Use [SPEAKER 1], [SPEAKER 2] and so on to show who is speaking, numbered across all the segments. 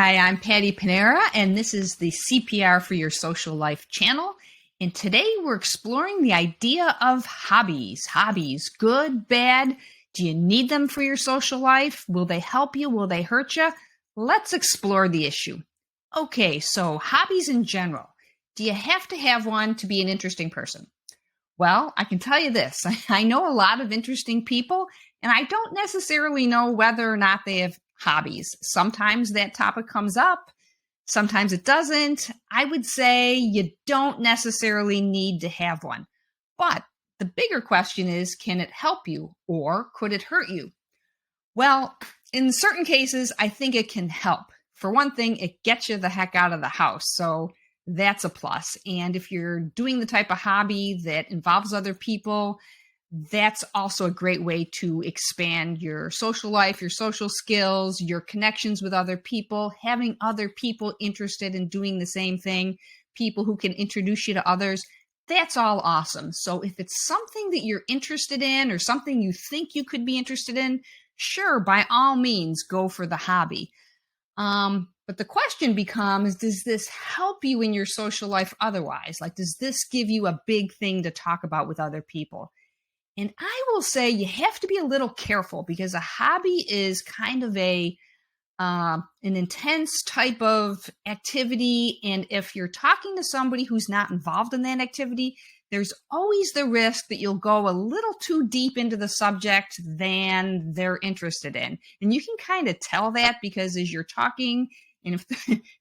[SPEAKER 1] Hi, I'm Patty Panera, and this is the CPR for Your Social Life channel. And today we're exploring the idea of hobbies. Hobbies, good, bad. Do you need them for your social life? Will they help you? Will they hurt you? Let's explore the issue. Okay, so hobbies in general. Do you have to have one to be an interesting person? Well, I can tell you this. I know a lot of interesting people, and I don't necessarily know whether or not they have hobbies. Sometimes that topic comes up, sometimes it doesn't. I would say you don't necessarily need to have one. But the bigger question is, can it help you or could it hurt you? Well, in certain cases, I think it can help. For one thing, it gets you the heck out of the house. So that's a plus. And if you're doing the type of hobby that involves other people, that's also a great way to expand your social life, your social skills, your connections with other people, having other people interested in doing the same thing, people who can introduce you to others. That's all awesome. So if it's something that you're interested in or something you think you could be interested in, sure, by all means, go for the hobby. But the question becomes, does this help you in your social life otherwise? Like, does this give you a big thing to talk about with other people? And I will say you have to be a little careful because a hobby is kind of an intense type of activity. And if you're talking to somebody who's not involved in that activity, there's always the risk that you'll go a little too deep into the subject than they're interested in. And you can kind of tell that because as you're talking, and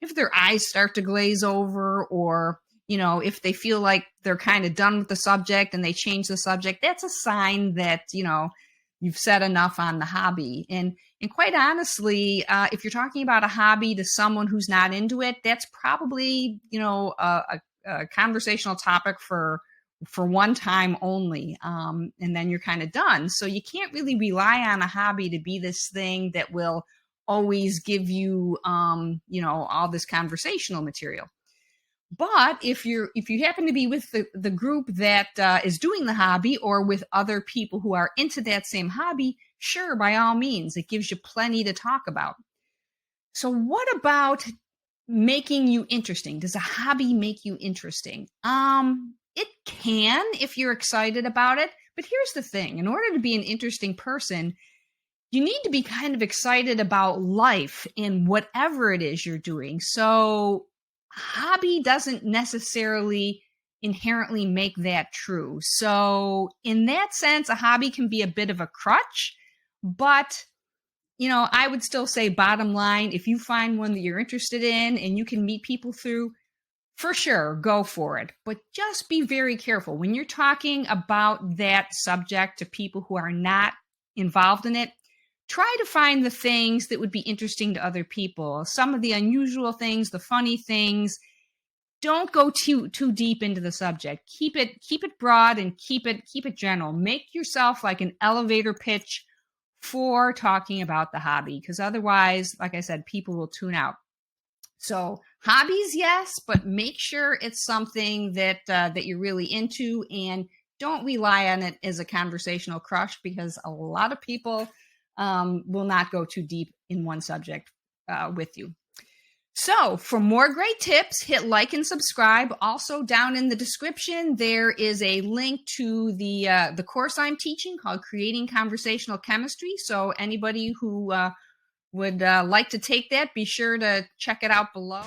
[SPEAKER 1] if their eyes start to glaze over, or if they feel like they're kind of done with the subject and they change the subject, that's a sign that you've said enough on the hobby. And quite honestly, if you're talking about a hobby to someone who's not into it, that's probably a conversational topic for one time only, and then you're kind of done. So you can't really rely on a hobby to be this thing that will always give you all this conversational material. But if you happen to be with the group that is doing the hobby, or with other people who are into that same hobby, sure, by all means, it gives you plenty to talk about. So what about making you interesting? Does a hobby make you interesting? It can if you're excited about it. But here's the thing. In order to be an interesting person, you need to be kind of excited about life and whatever it is you're doing. So hobby doesn't necessarily inherently make that true. So in that sense, a hobby can be a bit of a crutch, but I would still say bottom line, if you find one that you're interested in and you can meet people through, for sure, go for it. But just be very careful when you're talking about that subject to people who are not involved in it. Try to find the things that would be interesting to other people. Some of the unusual things, the funny things. Don't go too deep into the subject. Keep it broad and keep it general. Make yourself like an elevator pitch for talking about the hobby, because otherwise, like I said, people will tune out. So hobbies, yes, but make sure it's something that you're really into, and don't rely on it as a conversational crush, because a lot of people will not go too deep in one subject with you. So for more great tips, hit like and subscribe. Also down in the description, there is a link to the course I'm teaching called Creating Conversational Chemistry. So anybody who would like to take that, be sure to check it out below.